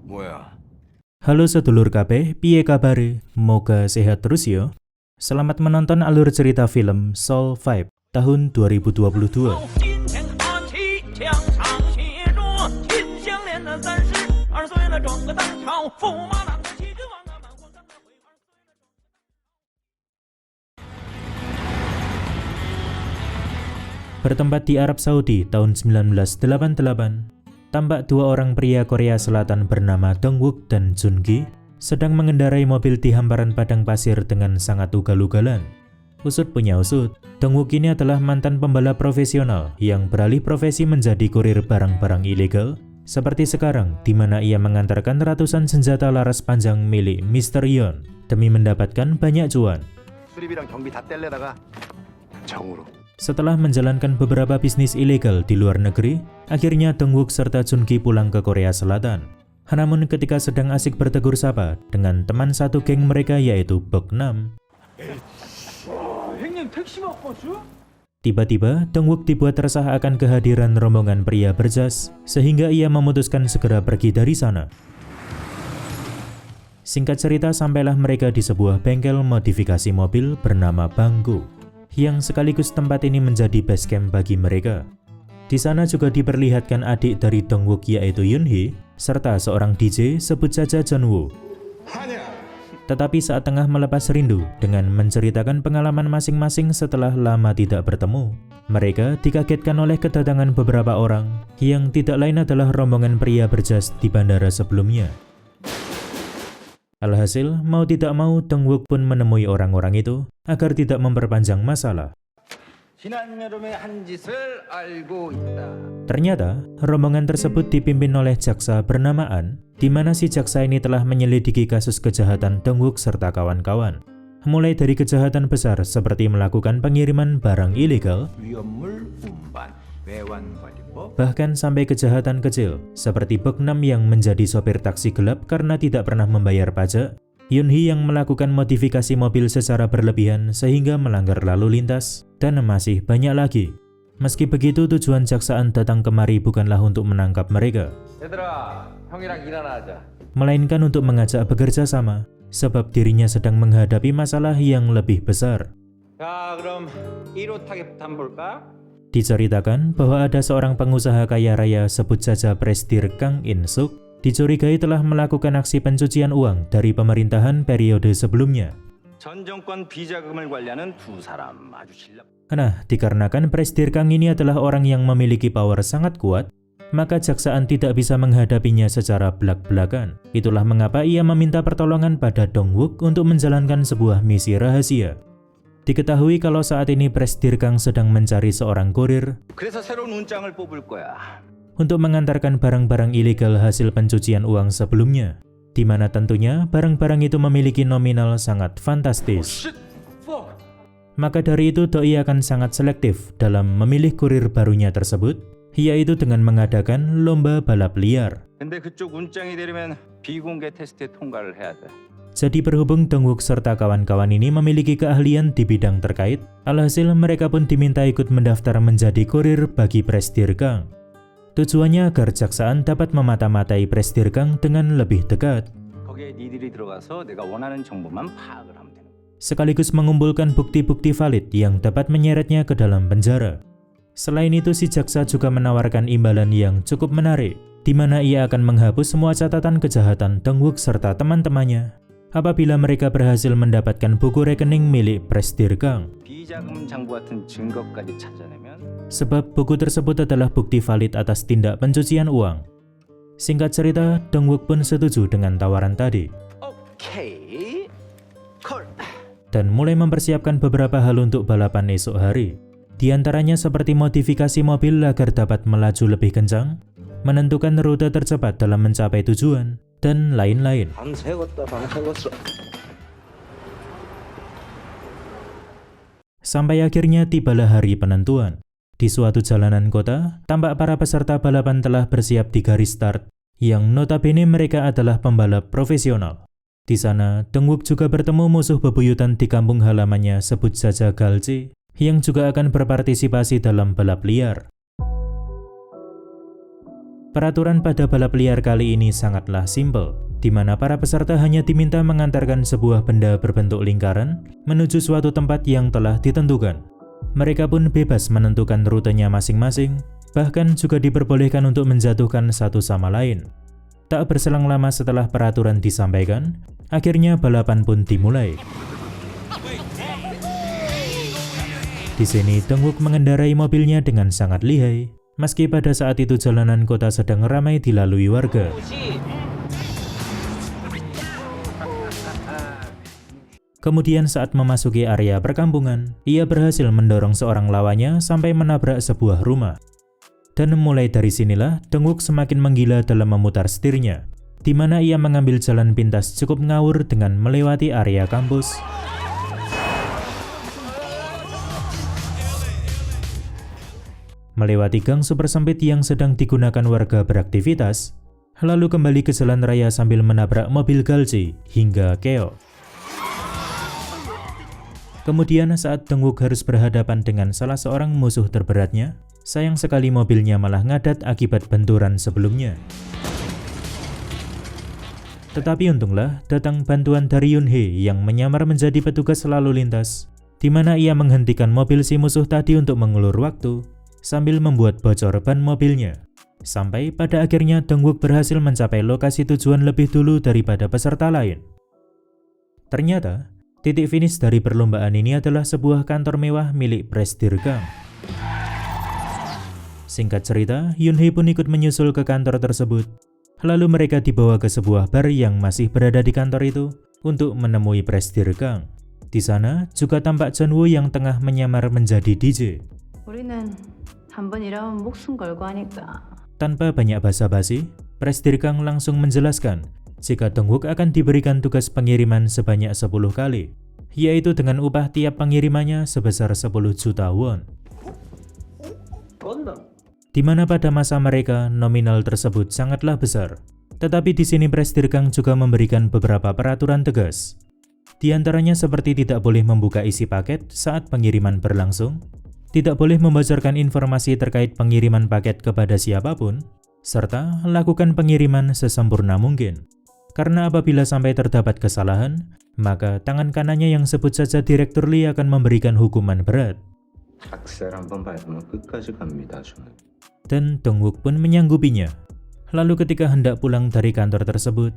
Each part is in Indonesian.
뭐야? Halo sedulur kabeh, piye kabare? Moga sehat terus yo. Selamat menonton alur cerita film Soul Vibe tahun 2022. Bertempat di Arab Saudi tahun 1988. Tampak dua orang pria Korea Selatan bernama Dongwook dan Jungi sedang mengendarai mobil di hamparan padang pasir dengan sangat ugal-ugalan. Usut punya usut, Dongwook ini adalah mantan pembalap profesional yang beralih profesi menjadi kurir barang-barang ilegal, seperti sekarang di mana ia mengantarkan ratusan senjata laras panjang milik Mr. Yeon demi mendapatkan banyak cuan. 수리비랑 경비 다 떼려다가 정으로. Setelah menjalankan beberapa bisnis ilegal di luar negeri, akhirnya Dongwook serta Jungi pulang ke Korea Selatan. Namun ketika sedang asik bertegur sapa dengan teman satu geng mereka yaitu Bok-nam, tiba-tiba Dongwook dibuat resah akan kehadiran rombongan pria berjas, sehingga ia memutuskan segera pergi dari sana. Singkat cerita, sampailah mereka di sebuah bengkel modifikasi mobil bernama Banggu, yang sekaligus tempat ini menjadi base camp bagi mereka. Di sana juga diperlihatkan adik dari Dongwook yaitu Yoonhee, serta seorang DJ sebut saja Jeonwoo. Tetapi saat tengah melepas rindu dengan menceritakan pengalaman masing-masing setelah lama tidak bertemu, mereka dikagetkan oleh kedatangan beberapa orang yang tidak lain adalah rombongan pria berjas di bandara sebelumnya. Alhasil, mau tidak mau Dongwook pun menemui orang-orang itu agar tidak memperpanjang masalah. Ternyata, rombongan tersebut dipimpin oleh jaksa bernama An, di mana si jaksa ini telah menyelidiki kasus kejahatan Dongwook serta kawan-kawan. Mulai dari kejahatan besar seperti melakukan pengiriman barang ilegal, bahkan sampai kejahatan kecil seperti Bok-nam yang menjadi sopir taksi gelap karena tidak pernah membayar pajak, Yoonhee yang melakukan modifikasi mobil secara berlebihan sehingga melanggar lalu lintas, dan masih banyak lagi. Meski begitu, tujuan jaksaan datang kemari bukanlah untuk menangkap mereka, melainkan untuk mengajak bekerja sama, sebab dirinya sedang menghadapi masalah yang lebih besar. Diceritakan bahwa ada seorang pengusaha kaya raya sebut saja Prestir Kang In-suk dicurigai telah melakukan aksi pencucian uang dari pemerintahan periode sebelumnya. Nah, dikarenakan Prestir Kang ini adalah orang yang memiliki power sangat kuat, maka jaksaan tidak bisa menghadapinya secara belak-belakan. Itulah mengapa ia meminta pertolongan pada Dongwook untuk menjalankan sebuah misi rahasia. Diketahui kalau saat ini Prestir Kang sedang mencari seorang kurir untuk mengantarkan barang-barang ilegal hasil pencucian uang sebelumnya, di mana tentunya barang-barang itu memiliki nominal sangat fantastis. Maka dari itu Doi akan sangat selektif dalam memilih kurir barunya tersebut, yaitu dengan mengadakan lomba balap liar. Jadi berhubung Dongwook serta kawan-kawan ini memiliki keahlian di bidang terkait, alhasil mereka pun diminta ikut mendaftar menjadi kurir bagi Prestir Kang. Tujuannya agar jaksaan dapat memata-matai Prestir Kang dengan lebih dekat, sekaligus mengumpulkan bukti-bukti valid yang dapat menyeretnya ke dalam penjara. Selain itu, si jaksa juga menawarkan imbalan yang cukup menarik, di mana ia akan menghapus semua catatan kejahatan Dongwook serta teman-temannya apabila mereka berhasil mendapatkan buku rekening milik Prestir Kang. Sebab buku tersebut adalah bukti valid atas tindak pencucian uang. Singkat cerita, Dongwook pun setuju dengan tawaran tadi. Dan mulai mempersiapkan beberapa hal untuk balapan esok hari. Di antaranya seperti modifikasi mobil agar dapat melaju lebih kencang, menentukan rute tercepat dalam mencapai tujuan, dan lain-lain. Sampai akhirnya tibalah hari penentuan. Di suatu jalanan kota, tampak para peserta balapan telah bersiap di garis start, yang notabene mereka adalah pembalap profesional. Di sana, Dongwook juga bertemu musuh bebuyutan di kampung halamannya sebut saja Galje, yang juga akan berpartisipasi dalam balap liar. Peraturan pada balap liar kali ini sangatlah simpel, di mana para peserta hanya diminta mengantarkan sebuah benda berbentuk lingkaran menuju suatu tempat yang telah ditentukan. Mereka pun bebas menentukan rutenya masing-masing, bahkan juga diperbolehkan untuk menjatuhkan satu sama lain. Tak berselang lama setelah peraturan disampaikan, akhirnya balapan pun dimulai. Di sini Dongwook mengendarai mobilnya dengan sangat lihai, meski pada saat itu jalanan kota sedang ramai dilalui warga. Kemudian saat memasuki area perkampungan, ia berhasil mendorong seorang lawannya sampai menabrak sebuah rumah. Dan mulai dari sinilah Dongwook semakin menggila dalam memutar setirnya, di mana ia mengambil jalan pintas cukup ngawur dengan melewati area kampus. Melewati gang super sempit yang sedang digunakan warga beraktivitas, lalu kembali ke jalan raya sambil menabrak mobil Galji hingga keok. Kemudian saat Dongwook harus berhadapan dengan salah seorang musuh terberatnya, sayang sekali mobilnya malah ngadat akibat benturan sebelumnya. Tetapi untunglah datang bantuan dari Yoonhee yang menyamar menjadi petugas lalu lintas, di mana ia menghentikan mobil si musuh tadi untuk mengulur waktu, sambil membuat bocor ban mobilnya. Sampai pada akhirnya Dongwook berhasil mencapai lokasi tujuan lebih dulu daripada peserta lain. Ternyata, titik finish dari perlombaan ini adalah sebuah kantor mewah milik Presidir Gang. Singkat cerita, Yoonhee pun ikut menyusul ke kantor tersebut. Lalu mereka dibawa ke sebuah bar yang masih berada di kantor itu untuk menemui Presidir Gang. Di sana juga tampak Jeonwoo yang tengah menyamar menjadi DJ. 우리는 한번 일하면 목숨 걸고 하니까. Tanpa banyak basa-basi, Presidir Gang langsung menjelaskan jika Dongwook akan diberikan tugas pengiriman sebanyak 10 kali, yaitu dengan upah tiap pengirimannya sebesar 10 juta won. Di mana pada masa mereka nominal tersebut sangatlah besar. Tetapi di sini Presidir Gang juga memberikan beberapa peraturan tegas. Di antaranya seperti tidak boleh membuka isi paket saat pengiriman berlangsung, tidak boleh membocorkan informasi terkait pengiriman paket kepada siapapun, serta lakukan pengiriman sesempurna mungkin. Karena apabila sampai terdapat kesalahan, maka tangan kanannya yang sebut saja Direktur Lee akan memberikan hukuman berat. Dan Dongwook pun menyanggupinya. Lalu ketika hendak pulang dari kantor tersebut,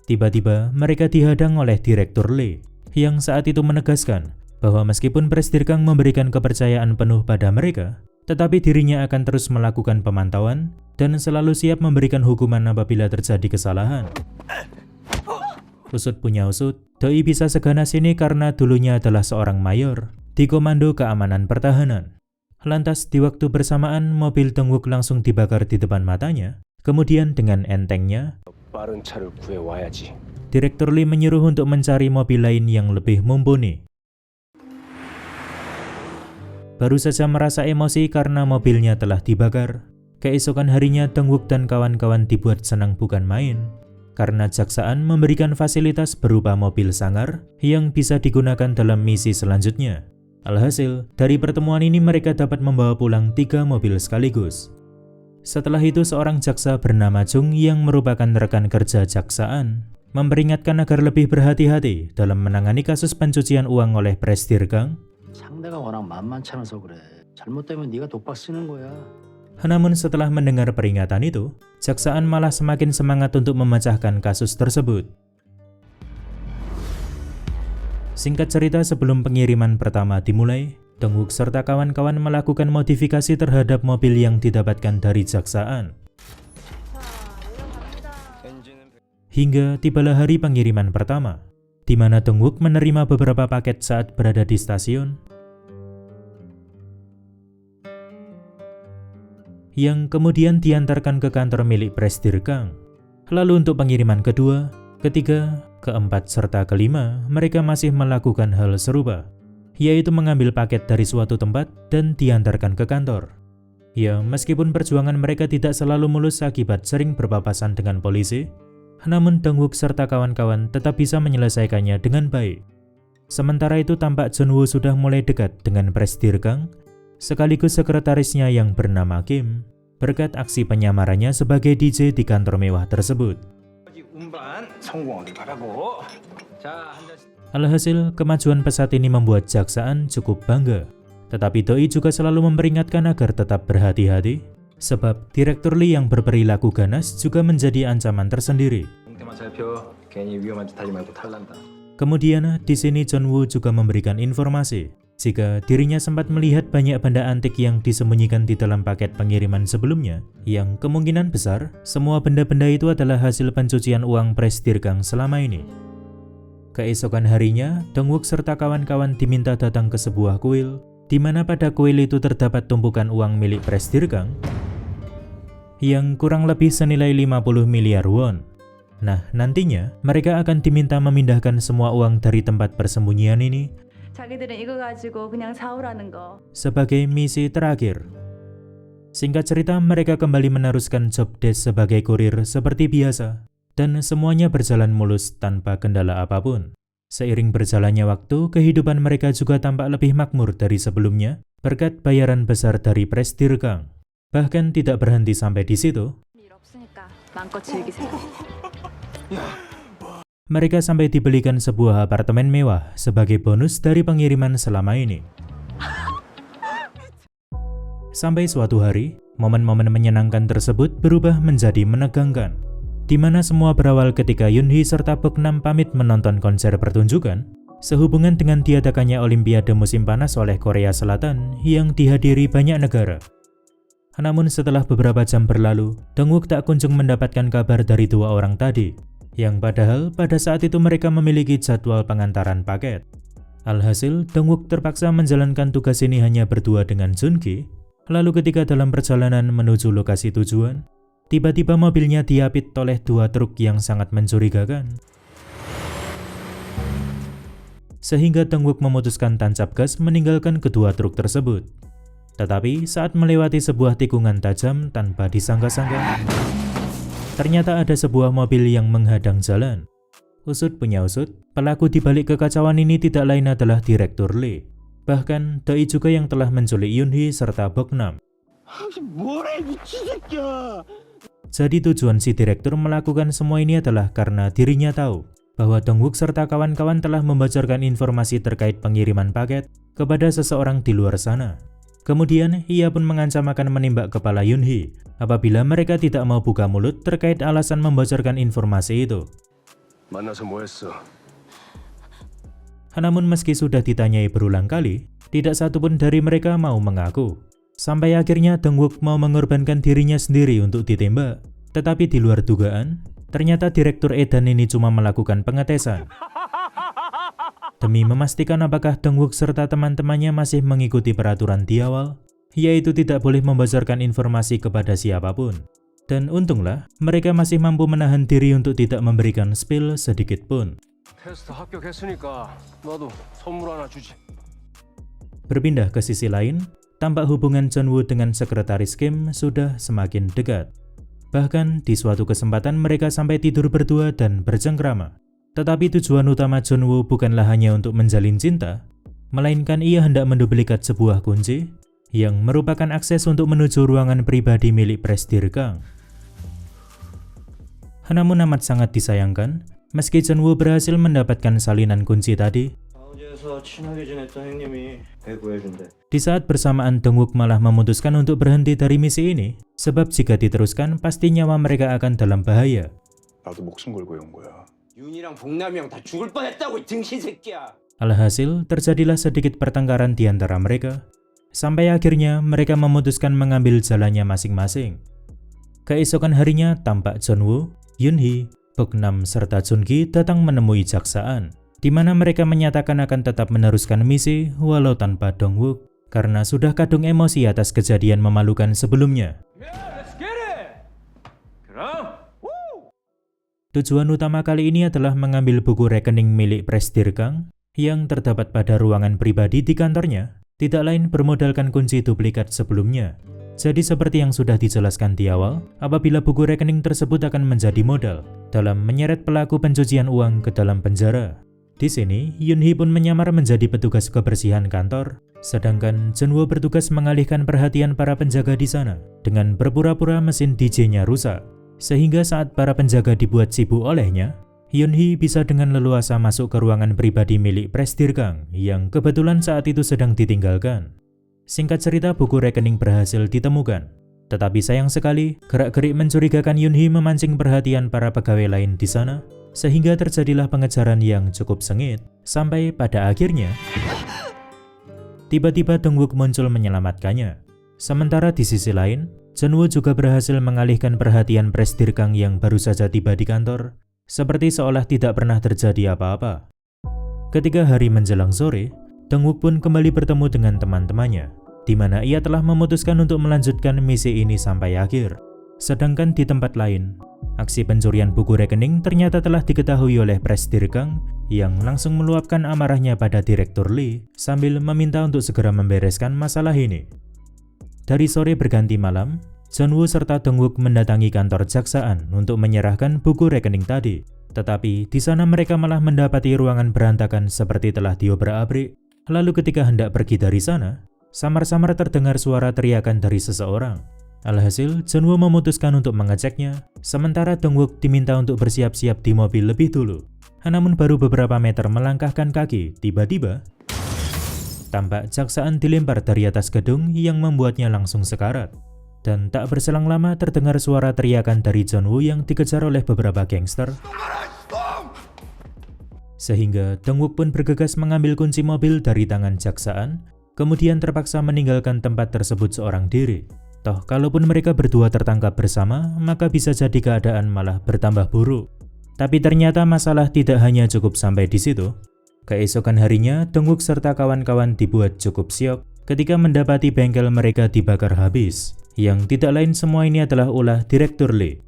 tiba-tiba mereka dihadang oleh Direktur Lee, yang saat itu menegaskan bahwa meskipun Presidir Gang memberikan kepercayaan penuh pada mereka, tetapi dirinya akan terus melakukan pemantauan dan selalu siap memberikan hukuman apabila terjadi kesalahan. Usut punya usut, Doi bisa seganas ini karena dulunya adalah seorang mayor di Komando Keamanan Pertahanan. Lantas di waktu bersamaan mobil Dongwook langsung dibakar di depan matanya. Kemudian dengan entengnya, Direktur Lee menyuruh untuk mencari mobil lain yang lebih mumpuni. Baru saja merasa emosi karena mobilnya telah dibakar, keesokan harinya Dongwook dan kawan-kawan dibuat senang bukan main, karena jaksaan memberikan fasilitas berupa mobil sangar yang bisa digunakan dalam misi selanjutnya. Alhasil, dari pertemuan ini mereka dapat membawa pulang 3 mobil sekaligus. Setelah itu seorang jaksa bernama Jung yang merupakan rekan kerja jaksaan, memperingatkan agar lebih berhati-hati dalam menangani kasus pencucian uang oleh Presidir Gang. 상대가 워낙 만만치 않아서 그래. 잘못되면 네가 독박 쓰는 거야. Namun setelah mendengar peringatan itu, jaksaan malah semakin semangat untuk memecahkan kasus tersebut. Singkat cerita, sebelum pengiriman pertama dimulai, Dongwook serta kawan-kawan melakukan modifikasi terhadap mobil yang didapatkan dari jaksaan. Hingga tibalah hari pengiriman pertama, di mana Dongwook menerima beberapa paket saat berada di stasiun, yang kemudian diantarkan ke kantor milik Presidir Gang. Lalu untuk pengiriman kedua, ketiga, keempat, serta kelima, mereka masih melakukan hal serupa, yaitu mengambil paket dari suatu tempat dan diantarkan ke kantor. Ya, meskipun perjuangan mereka tidak selalu mulus akibat sering berpapasan dengan polisi, namun Dongwook serta kawan-kawan tetap bisa menyelesaikannya dengan baik. Sementara itu tampak Jeonwoo sudah mulai dekat dengan Presidir Gang, sekaligus sekretarisnya yang bernama Kim. berkat aksi penyamarannya sebagai DJ di kantor mewah tersebut. 운반 성공하길 바라고. 자, 한 잔씩. Alhasil, kemajuan pesat ini membuat Jaksaan cukup bangga. Tetapi Doi juga selalu memperingatkan agar tetap berhati-hati, sebab Direktur Lee yang berperilaku ganas juga menjadi ancaman tersendiri. 상태만 살펴. 괜히 위험한 짓 하지 말고 탈난다. Kemudian, di sini John Woo juga memberikan informasi jika dirinya sempat melihat banyak benda antik yang disembunyikan di dalam paket pengiriman sebelumnya, yang kemungkinan besar semua benda-benda itu adalah hasil pencucian uang Presdirgang selama ini. Keesokan harinya, Dongwook serta kawan-kawan diminta datang ke sebuah kuil, di mana pada kuil itu terdapat tumpukan uang milik Presdirgang yang kurang lebih senilai 50 miliar won. Nah, nantinya mereka akan diminta memindahkan semua uang dari tempat persembunyian ini 자기들은 이거 가지고 그냥 사오라는 거. sebagai misi terakhir. Singkat cerita, mereka kembali meneruskan job desk sebagai kurir seperti biasa, dan semuanya berjalan mulus tanpa kendala apapun. Seiring berjalannya waktu, kehidupan mereka juga tampak lebih makmur dari sebelumnya berkat bayaran besar dari Presdirgang. Bahkan tidak berhenti sampai di situ. 일 없으니까 마음껏 즐기세요. Mereka sampai dibelikan sebuah apartemen mewah sebagai bonus dari pengiriman selama ini. Sampai suatu hari, momen-momen menyenangkan tersebut berubah menjadi menegangkan, di mana semua berawal ketika Yoonhee serta Boknam pamit menonton konser pertunjukan sehubungan dengan diadakannya Olimpiade musim panas oleh Korea Selatan yang dihadiri banyak negara. Namun setelah beberapa jam berlalu, Dongwook tak kunjung mendapatkan kabar dari dua orang tadi, yang padahal pada saat itu mereka memiliki jadwal pengantaran paket. Alhasil, Dongwook terpaksa menjalankan tugas ini hanya berdua dengan Joongi. Lalu ketika dalam perjalanan menuju lokasi tujuan, tiba-tiba mobilnya diapit oleh dua truk yang sangat mencurigakan. Sehingga Dongwook memutuskan tancap gas meninggalkan kedua truk tersebut. Tetapi saat melewati sebuah tikungan tajam tanpa disangka-sangka, ternyata ada sebuah mobil yang menghadang jalan. Usut punya usut, pelaku di balik kekacauan ini tidak lain adalah Direktur Lee. Bahkan, Doi juga yang telah menculik Yoonhee serta Boknam. Jadi tujuan si direktur melakukan semua ini adalah karena dirinya tahu bahwa Dongwook serta kawan-kawan telah membocorkan informasi terkait pengiriman paket kepada seseorang di luar sana. Kemudian, ia pun mengancam akan menembak kepala Yoonhee apabila mereka tidak mau buka mulut terkait alasan membocorkan informasi itu. 만나서 뭐 했어? Namun meski sudah ditanyai berulang kali, tidak satupun dari mereka mau mengaku. Sampai akhirnya Dongwook mau mengorbankan dirinya sendiri untuk ditembak. Tetapi di luar dugaan, ternyata Direktur Edan ini cuma melakukan pengetesan demi memastikan apakah Dongwook serta teman-temannya masih mengikuti peraturan di awal, yaitu tidak boleh membocorkan informasi kepada siapapun. Dan untunglah, mereka masih mampu menahan diri untuk tidak memberikan spill sedikit pun. 테스트 합격했으니까 나도 선물 하나 주지. Berpindah ke sisi lain, tampak hubungan John Woo dengan sekretaris Kim sudah semakin dekat. Bahkan di suatu kesempatan mereka sampai tidur berdua dan bercengkrama. Tetapi tujuan utama John Woo bukanlah hanya untuk menjalin cinta, melainkan ia hendak menduplikat sebuah kunci yang merupakan akses untuk menuju ruangan pribadi milik Presdirgang. Namun amat sangat disayangkan, meski John Woo berhasil mendapatkan salinan kunci tadi, di saat bersamaan Dongwook malah memutuskan untuk berhenti dari misi ini, sebab jika diteruskan pasti nyawa mereka akan dalam bahaya. 나도 목숨 걸고 온 거야. 윤이랑 복남이 형 다 죽을 뻔했다고 이 등신 새끼야. Alhasil, terjadilah sedikit pertengkaran di antara mereka, sampai akhirnya mereka memutuskan mengambil jalannya masing-masing. Keesokan harinya tampak John Woo, Yoonhee, Boknam serta Joongi datang menemui Jaksaan, di mana mereka menyatakan akan tetap meneruskan misi walau tanpa Dongwook, karena sudah kadung emosi atas kejadian memalukan sebelumnya. Tujuan utama kali ini adalah mengambil buku rekening milik Presdirgang yang terdapat pada ruangan pribadi di kantornya, tidak lain bermodalkan kunci duplikat sebelumnya. Jadi seperti yang sudah dijelaskan di awal, apabila buku rekening tersebut akan menjadi modal dalam menyeret pelaku pencucian uang ke dalam penjara. Di sini, Yunhee pun menyamar menjadi petugas kebersihan kantor, sedangkan Junwoo bertugas mengalihkan perhatian para penjaga di sana dengan berpura-pura mesin DJ-nya rusak. Sehingga saat para penjaga dibuat sibuk olehnya, Yunhee bisa dengan leluasa masuk ke ruangan pribadi milik Presidir Kang yang kebetulan saat itu sedang ditinggalkan. Singkat cerita, buku rekening berhasil ditemukan. Tetapi sayang sekali, gerak-gerik mencurigakan Yunhee memancing perhatian para pegawai lain di sana, sehingga terjadilah pengejaran yang cukup sengit, sampai pada akhirnya tiba-tiba Dongwook muncul menyelamatkannya. Sementara di sisi lain, Junwoo juga berhasil mengalihkan perhatian Presidir Kang yang baru saja tiba di kantor, seperti seolah tidak pernah terjadi apa-apa. Ketika hari menjelang sore, Dongwook pun kembali bertemu dengan teman-temannya, di mana ia telah memutuskan untuk melanjutkan misi ini sampai akhir. Sedangkan di tempat lain, aksi pencurian buku rekening ternyata telah diketahui oleh Presidir Kang yang langsung meluapkan amarahnya pada Direktur Lee sambil meminta untuk segera membereskan masalah ini. Dari sore berganti malam, Junwoo serta Dongwook mendatangi kantor jaksaan untuk menyerahkan buku rekening tadi. Tetapi di sana mereka malah mendapati ruangan berantakan seperti telah diobrak-abrik. Lalu ketika hendak pergi dari sana, samar-samar terdengar suara teriakan dari seseorang. Alhasil, Junwoo memutuskan untuk mengeceknya, sementara Dongwook diminta untuk bersiap-siap di mobil lebih dulu. Namun baru beberapa meter melangkahkan kaki, tiba-tiba tampak jaksaan dilempar dari atas gedung yang membuatnya langsung sekarat. Dan tak berselang lama terdengar suara teriakan dari Junwoo yang dikejar oleh beberapa gangster. Sehingga Dongwook pun bergegas mengambil kunci mobil dari tangan jaksaan, kemudian terpaksa meninggalkan tempat tersebut seorang diri. Toh kalaupun mereka berdua tertangkap bersama, maka bisa jadi keadaan malah bertambah buruk. Tapi ternyata masalah tidak hanya cukup sampai di situ. Keesokan harinya, Dongwook serta kawan-kawan dibuat cukup syok ketika mendapati bengkel mereka dibakar habis. Yang tidak lain semua ini adalah ulah Direktur Lee.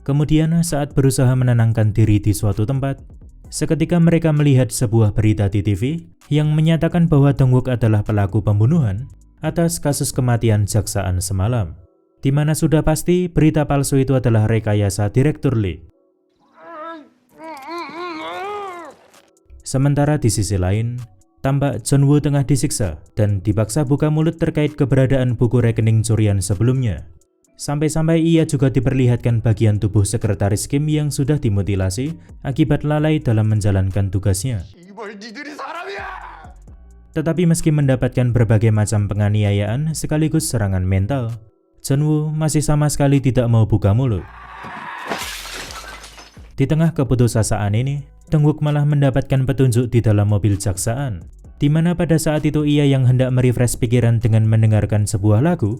Kemudian saat berusaha menenangkan diri di suatu tempat, seketika mereka melihat sebuah berita di TV yang menyatakan bahwa Dongwook adalah pelaku pembunuhan atas kasus kematian jaksaan semalam, di mana sudah pasti berita palsu itu adalah rekayasa Direktur Lee. Sementara di sisi lain, tampak Junwoo tengah disiksa dan dipaksa buka mulut terkait keberadaan buku rekening curian sebelumnya. Sampai-sampai ia juga diperlihatkan bagian tubuh sekretaris Kim yang sudah dimutilasi akibat lalai dalam menjalankan tugasnya. Tetapi meski mendapatkan berbagai macam penganiayaan sekaligus serangan mental, Junwoo masih sama sekali tidak mau buka mulut. Di tengah keputusasaan ini, Dongwook malah mendapatkan petunjuk di dalam mobil jaksaan, di mana pada saat itu ia yang hendak merefresh pikiran dengan mendengarkan sebuah lagu.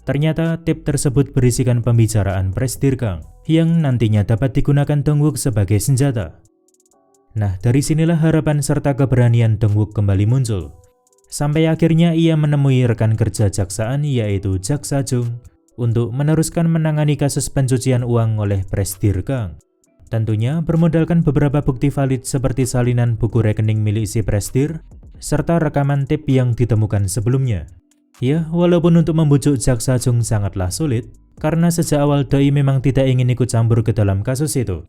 Ternyata tip tersebut berisikan pembicaraan Presidir Kang yang nantinya dapat digunakan Dongwook sebagai senjata. Nah, dari sinilah harapan serta keberanian Dongwook kembali muncul. Sampai akhirnya ia menemui rekan kerja jaksaan yaitu Jaksa Jung untuk meneruskan menangani kasus pencucian uang oleh Presidir Kang. Tentunya bermodalkan beberapa bukti valid seperti salinan buku rekening milik si Presidir serta rekaman tip yang ditemukan sebelumnya. Ya, walaupun untuk membujuk Jaksa Jung sangatlah sulit, karena sejak awal Doi memang tidak ingin ikut campur ke dalam kasus itu.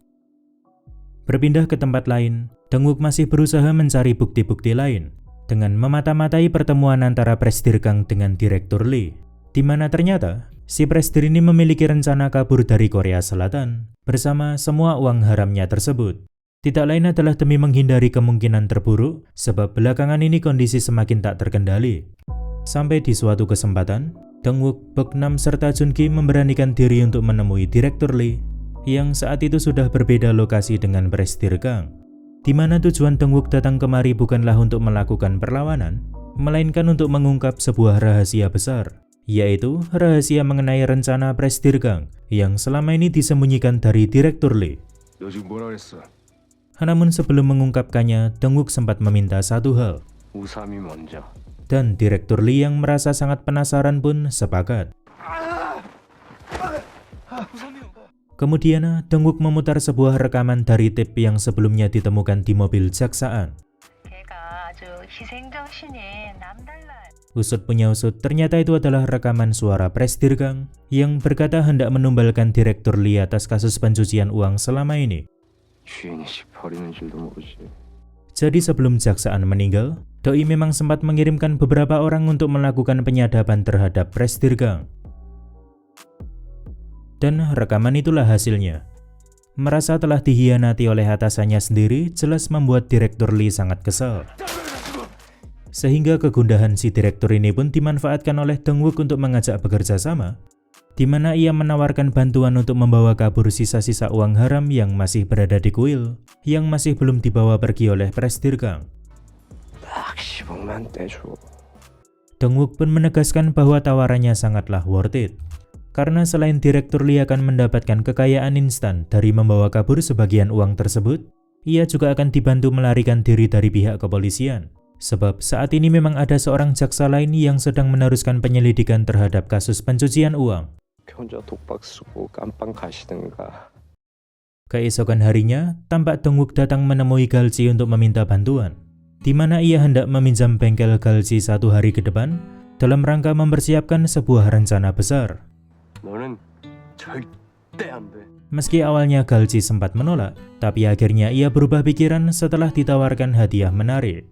Berpindah ke tempat lain, Dongwook masih berusaha mencari bukti-bukti lain, dengan memata-matai pertemuan antara Presidir Kang dengan Direktur Lee, di mana ternyata si Presidir ini memiliki rencana kabur dari Korea Selatan bersama semua uang haramnya tersebut. Tidak lain adalah demi menghindari kemungkinan terburuk, sebab belakangan ini kondisi semakin tak terkendali. Sampai di suatu kesempatan, Dongwook, Baeknam serta Junki memberanikan diri untuk menemui Direktur Lee yang saat itu sudah berbeda lokasi dengan Presidir Kang, di mana tujuan Dongwook datang kemari bukanlah untuk melakukan perlawanan, melainkan untuk mengungkap sebuah rahasia besar, yaitu rahasia mengenai rencana Presidir Kang yang selama ini disembunyikan dari Direktur Lee. Namun sebelum mengungkapkannya, Dongwook sempat meminta satu hal. 우삼이 먼저. Dan Direktur Lee yang merasa sangat penasaran pun sepakat. Kemudian Dongwook memutar sebuah rekaman dari tape yang sebelumnya ditemukan di mobil jaksaan. Usut punya usut, ternyata itu adalah rekaman suara Presidir Kang yang berkata hendak menumbalkan Direktur Lee atas kasus pencucian uang selama ini. 주인이 집 버리는 줄도 모르지. Jadi sebelum Jaksaan meninggal, Doi memang sempat mengirimkan beberapa orang untuk melakukan penyadapan terhadap Presdirgang. Dan rekaman itulah hasilnya. Merasa telah dikhianati oleh atasannya sendiri jelas membuat Direktur Lee sangat kesal. Sehingga kegundahan si direktur ini pun dimanfaatkan oleh Dong Wook untuk mengajak bekerja sama, di mana ia menawarkan bantuan untuk membawa kabur sisa-sisa uang haram yang masih berada di kuil, yang masih belum dibawa pergi oleh Presdirgang. 딱 10억만 떼줘. Dong Wook pun menegaskan bahwa tawarannya sangatlah worth it. Karena selain Direktur Lee akan mendapatkan kekayaan instan dari membawa kabur sebagian uang tersebut, ia juga akan dibantu melarikan diri dari pihak kepolisian. Sebab saat ini memang ada seorang jaksa lain yang sedang meneruskan penyelidikan terhadap kasus pencucian uang. 혼자 독박 쓰고 깜빵 가시든가. Keesokan harinya, tampak Dong Wook datang menemui Galji untuk meminta bantuan, di mana ia hendak meminjam bengkel Galji 1 hari ke depan dalam rangka mempersiapkan sebuah rencana besar. 너는 절대 안 돼. Meski awalnya Galji sempat menolak, tapi akhirnya ia berubah pikiran setelah ditawarkan hadiah menarik.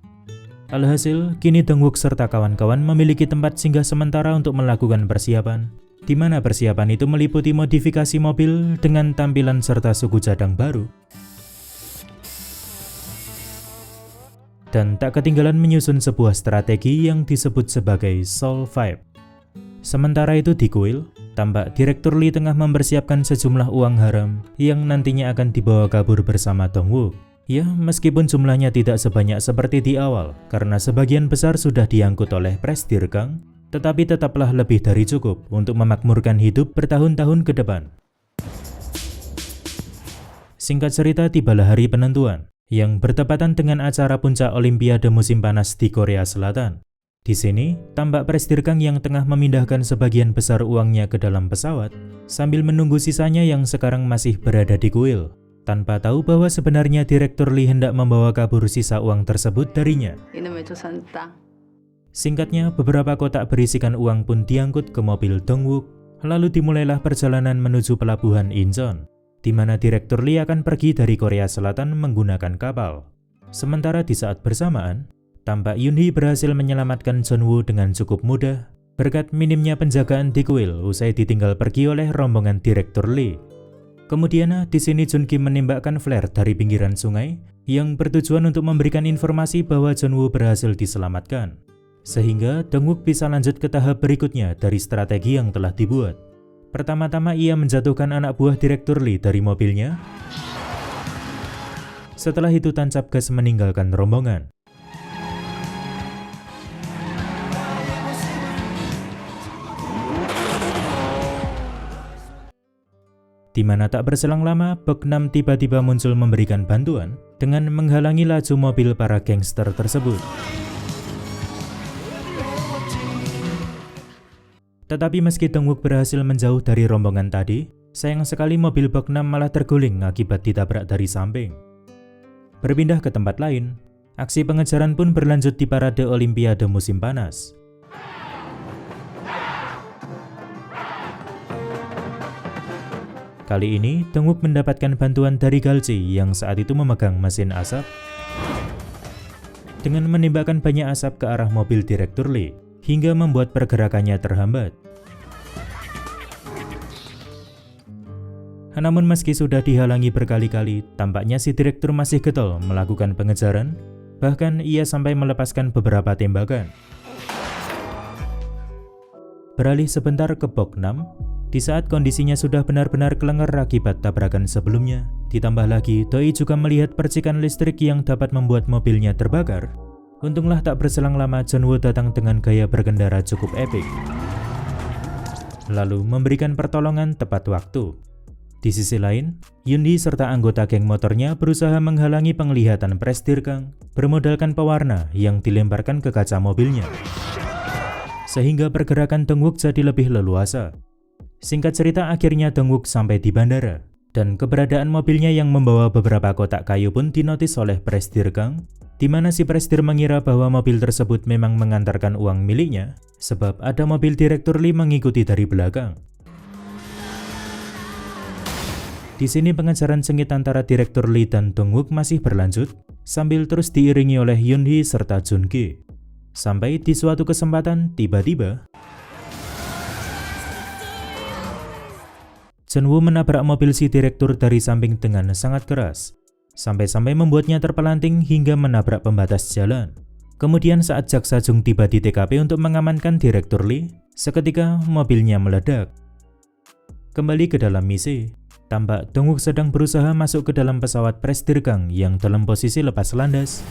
Alhasil, kini Dong Wook serta kawan-kawan memiliki tempat singgah sementara untuk melakukan persiapan, di mana persiapan itu meliputi modifikasi mobil dengan tampilan serta suku cadang baru. Dan tak ketinggalan menyusun sebuah strategi yang disebut sebagai Soul 5. Sementara itu di kuil, tampak Direktur Lee tengah mempersiapkan sejumlah uang haram yang nantinya akan dibawa kabur bersama Dong Wook. Ya, meskipun jumlahnya tidak sebanyak seperti di awal, karena sebagian besar sudah diangkut oleh Presdirgang, tetapi tetaplah lebih dari cukup untuk memakmurkan hidup bertahun-tahun ke depan. Singkat cerita, tibalah hari penentuan, yang bertepatan dengan acara puncak Olimpiade musim panas di Korea Selatan. Di sini, tampak Presdirgang yang tengah memindahkan sebagian besar uangnya ke dalam pesawat, sambil menunggu sisanya yang sekarang masih berada di kuil, tanpa tahu bahwa sebenarnya Direktur Lee hendak membawa kabur sisa uang tersebut darinya. 이놈의 조선 땅. Singkatnya, beberapa kotak berisikan uang pun diangkut ke mobil Dong Wook, lalu dimulailah perjalanan menuju pelabuhan Incheon, di mana Direktur Lee akan pergi dari Korea Selatan menggunakan kapal. Sementara di saat bersamaan, tampak Yoon-hee berhasil menyelamatkan Jeon-woo dengan cukup mudah berkat minimnya penjagaan di kuil usai ditinggal pergi oleh rombongan Direktur Lee. Kemudian di sini Jun Kim menembakkan flare dari pinggiran sungai yang bertujuan untuk memberikan informasi bahwa Jeon-woo berhasil diselamatkan, sehingga Dong Wook bisa lanjut ke tahap berikutnya dari strategi yang telah dibuat. Pertama-tama ia menjatuhkan anak buah Direktur Lee dari mobilnya. Setelah itu tancap gas meninggalkan rombongan. Di mana tak berselang lama, Bok-nam tiba-tiba muncul memberikan bantuan dengan menghalangi laju mobil para gangster tersebut. Tetapi meski Dong Wook berhasil menjauh dari rombongan tadi, sayang sekali mobil Bok-nam malah terguling akibat ditabrak dari samping. Berpindah ke tempat lain, aksi pengejaran pun berlanjut di parade Olimpiade musim panas. Kali ini, Dong Wook mendapatkan bantuan dari Galji yang saat itu memegang mesin asap dengan menembakkan banyak asap ke arah mobil Direktur Lee hingga membuat pergerakannya terhambat. Namun meski sudah dihalangi berkali-kali, tampaknya si direktur masih getol melakukan pengejaran, bahkan ia sampai melepaskan beberapa tembakan. Beralih sebentar ke Bok-nam, di saat kondisinya sudah benar-benar kelengar akibat tabrakan sebelumnya, ditambah lagi Doi juga melihat percikan listrik yang dapat membuat mobilnya terbakar. Untunglah tak berselang lama Jeon-woo datang dengan gaya berkendara cukup epik, lalu memberikan pertolongan tepat waktu. Di sisi lain, Yoon-hee serta anggota geng motornya berusaha menghalangi penglihatan Presdirgang bermodalkan pewarna yang dilemparkan ke kaca mobilnya, sehingga pergerakan Dong Wook jadi lebih leluasa. Singkat cerita, akhirnya Dong Wook sampai di bandara, dan keberadaan mobilnya yang membawa beberapa kotak kayu pun dinotis oleh Presdirgang, di mana si Presdir mengira bahwa mobil tersebut memang mengantarkan uang miliknya, sebab ada mobil Direktur Lee mengikuti dari belakang. Di Di sini pengejaran sengit antara Direktur Lee dan Dong-wook masih berlanjut, sambil terus diiringi oleh Yoon-hee serta Jun-gi. Sampai di suatu kesempatan, tiba-tiba Jun-woo menabrak mobil si direktur dari samping dengan sangat keras, sampai-sampai membuatnya terpelanting hingga menabrak pembatas jalan. Kemudian saat jaksa Jung tiba di TKP untuk mengamankan Direktur Lee, seketika mobilnya meledak. Kembali ke dalam misi, tampak Dong-wook sedang berusaha masuk ke dalam pesawat Prestige yang dalam posisi lepas landas,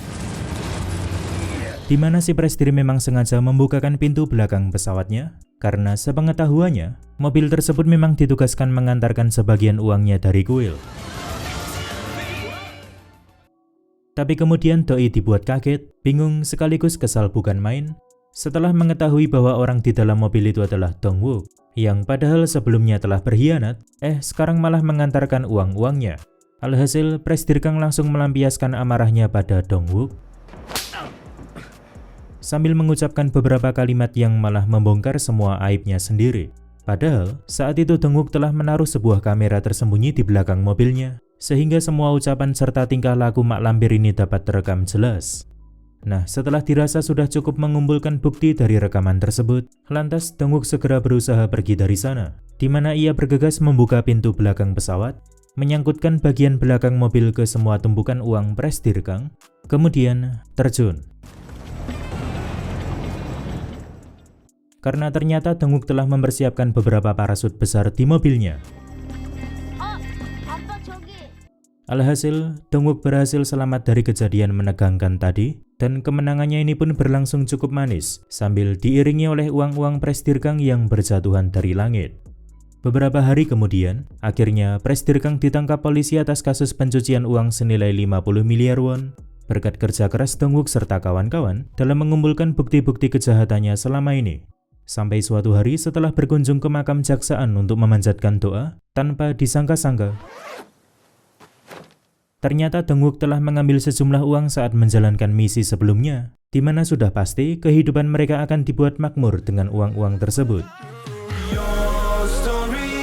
di mana si Prestige memang sengaja membukakan pintu belakang pesawatnya, karena sepengetahuannya, mobil tersebut memang ditugaskan mengantarkan sebagian uangnya dari kuil. Tapi kemudian Doi dibuat kaget, bingung sekaligus kesal bukan main, setelah mengetahui bahwa orang di dalam mobil itu adalah Dong-wook, yang padahal sebelumnya telah berkhianat, sekarang malah mengantarkan uang-uangnya. Alhasil, Prestige langsung melampiaskan amarahnya pada Dong-wook, sambil mengucapkan beberapa kalimat yang malah membongkar semua aibnya sendiri. Padahal, saat itu Dong-wook telah menaruh sebuah kamera tersembunyi di belakang mobilnya, sehingga semua ucapan serta tingkah laku mak lampir ini dapat terekam jelas. Nah, setelah dirasa sudah cukup mengumpulkan bukti dari rekaman tersebut, lantas Dong-wook segera berusaha pergi dari sana, di mana ia bergegas membuka pintu belakang pesawat, menyangkutkan bagian belakang mobil ke semua tumpukan uang Prestige, kemudian terjun. Karena ternyata Dong-wook telah mempersiapkan beberapa parasut besar di mobilnya. Alhasil, Dong-wook berhasil selamat dari kejadian menegangkan tadi, dan kemenangannya ini pun berlangsung cukup manis, sambil diiringi oleh uang-uang Prestige yang berjatuhan dari langit. Beberapa hari kemudian, akhirnya Prestige ditangkap polisi atas kasus pencucian uang senilai 50 miliar won, berkat kerja keras Dong-wook serta kawan-kawan dalam mengumpulkan bukti-bukti kejahatannya selama ini. Sampai suatu hari setelah berkunjung ke makam jaksaan untuk memanjatkan doa, tanpa disangka-sangka, ternyata Dong-wook telah mengambil sejumlah uang saat menjalankan misi sebelumnya, di mana sudah pasti kehidupan mereka akan dibuat makmur dengan uang-uang tersebut. Your story